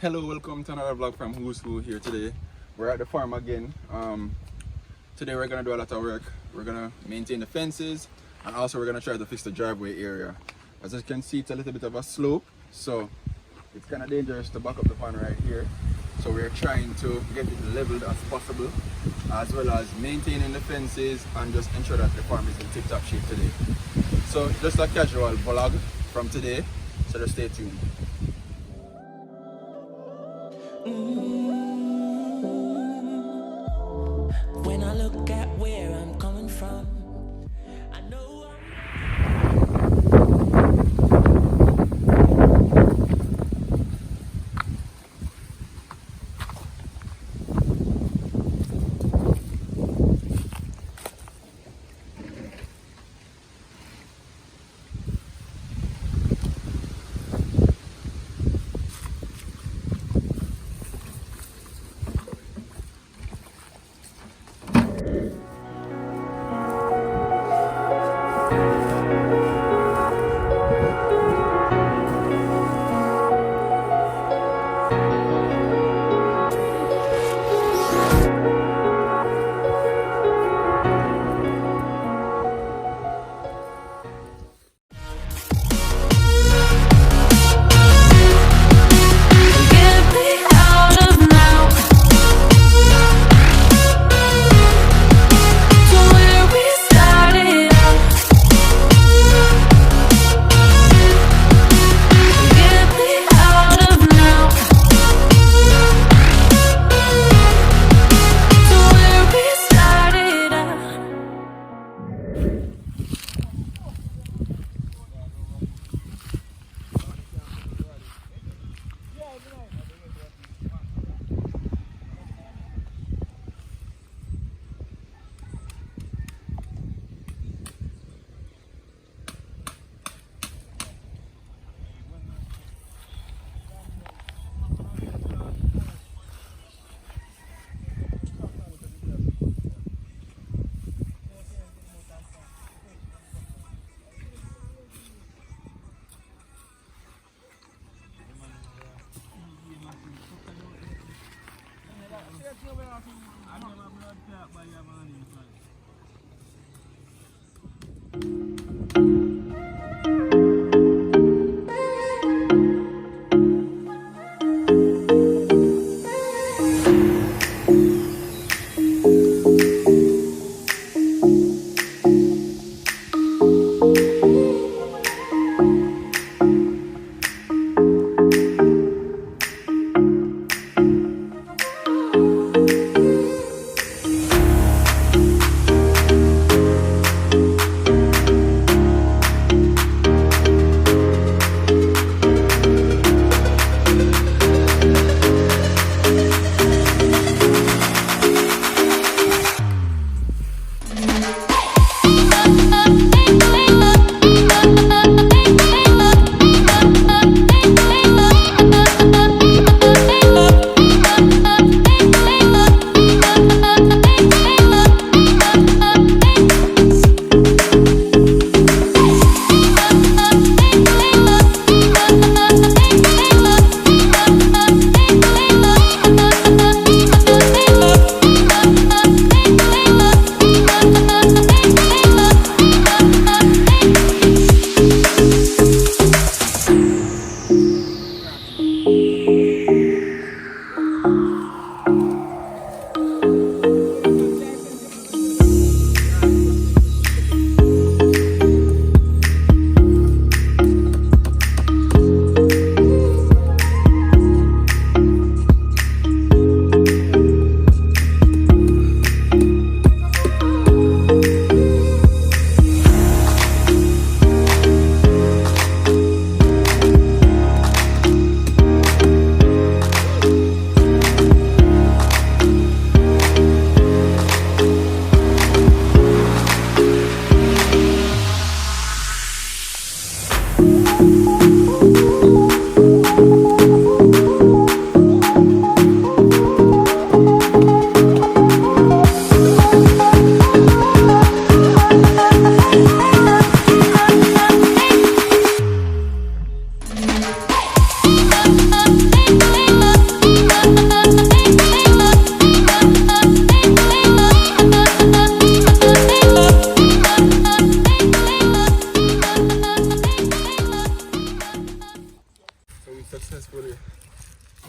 Hello, welcome to another vlog from Who's Who here today. We're at the farm again. Today we're gonna do a lot of work. We're gonna maintain the fences and also we're gonna try to fix the driveway area. As you can see, it's a little bit of a slope, so it's kind of dangerous to back up the farm right here. So we're trying to get it leveled as possible, as well as maintaining the fences and just ensure that the farm is in tip-top shape today. So just a casual vlog from today, so just stay tuned. When I look at where I'm coming from, I know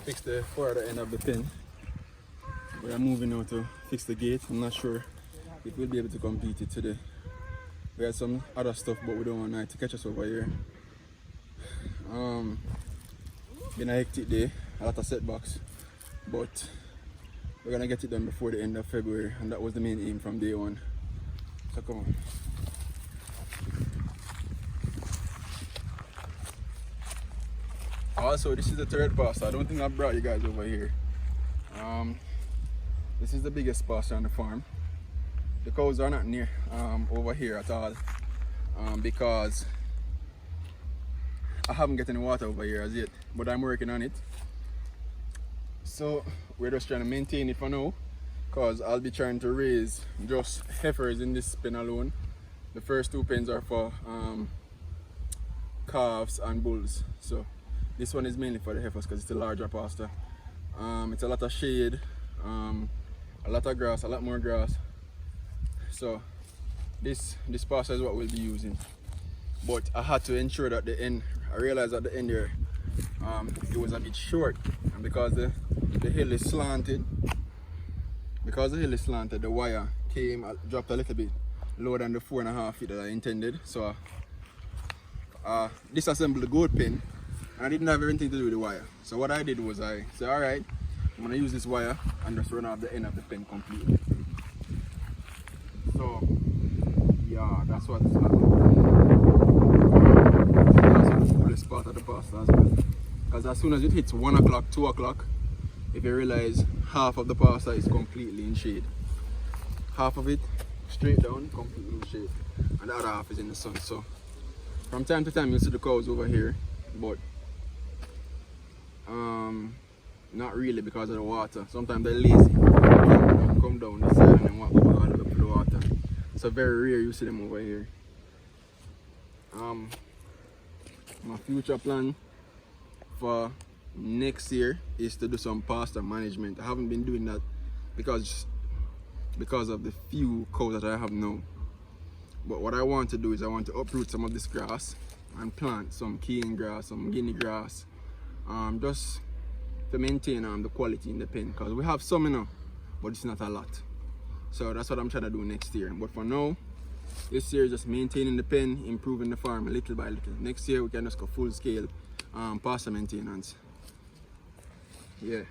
fix the further end of the pen. We are moving now to fix the gate. I'm not sure if we'll be able to complete it today. We had some other stuff, but we don't want night to catch us over here. Been a hectic day, a lot of setbacks, but we're gonna get it done before the end of February, and that was the main aim from day one. So come on. Also, this is the third pasture. I don't think I brought you guys over here. This is the biggest pasture on the farm. The cows are not near over here at all because I haven't got any water over here as yet, but I'm working on it. So we're just trying to maintain it for now, because I'll be trying to raise just heifers in this pen alone. The first 2 pens are for calves and bulls. So this one is mainly for the heifers because it's a larger pasture. It's a lot of shade, a lot of grass, a lot more grass. So this pasture is what we'll be using. But I had to ensure that the end, I realized at the end there, it was a bit short, and because the hill is slanted, the wire dropped a little bit lower than the 4.5 feet that I intended. So disassembled the goat pen, and I didn't have anything to do with the wire. So what I did was I said, all right, I'm gonna use this wire and just run off the end of the pen completely. So yeah, that's what's happening. That's the coolest part of the pasture as well. Because as soon as it hits 1 o'clock, 2 o'clock, if you realize half of the pasture is completely in shade. Half of it straight down, completely in shade. And the other half is in the sun. So from time to time you'll see the cows over here, but not really because of the water. Sometimes they're lazy. They come down this side and then walk all the way up to the water. So very rare you see them over here. My future plan for next year is to do some pasture management. I haven't been doing that because of the few cows that I have now. But what I want to do is I want to uproot some of this grass and plant some cane grass, some guinea grass, just to maintain the quality in the pen, because we have some enough, but it's not a lot. So that's what I'm trying to do next year. But for now, this year just maintaining the pen, improving the farm little by little. Next year we can just go full scale pasture maintenance. Yeah.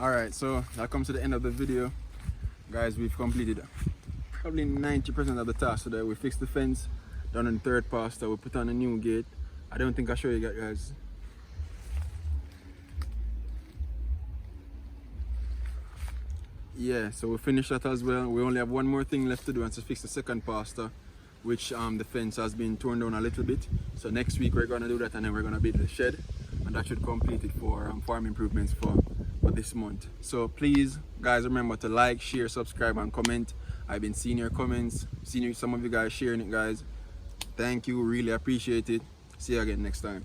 Alright, so that comes to the end of the video. Guys, we've completed probably 90% of the task today. We fixed the fence down in the third pasture. We put on a new gate. I don't think I show you guys. Yeah, so we finished that as well. We only have one more thing left to do, and to fix the second pasture, which the fence has been torn down a little bit. So next week we're gonna do that, and then we're gonna build the shed, and that should complete it for farm improvements for this month. So please guys, remember to like, share, subscribe and comment. I've been seeing your comments, seeing some of you guys sharing it, guys. Thank you, really appreciate it. See you again next time.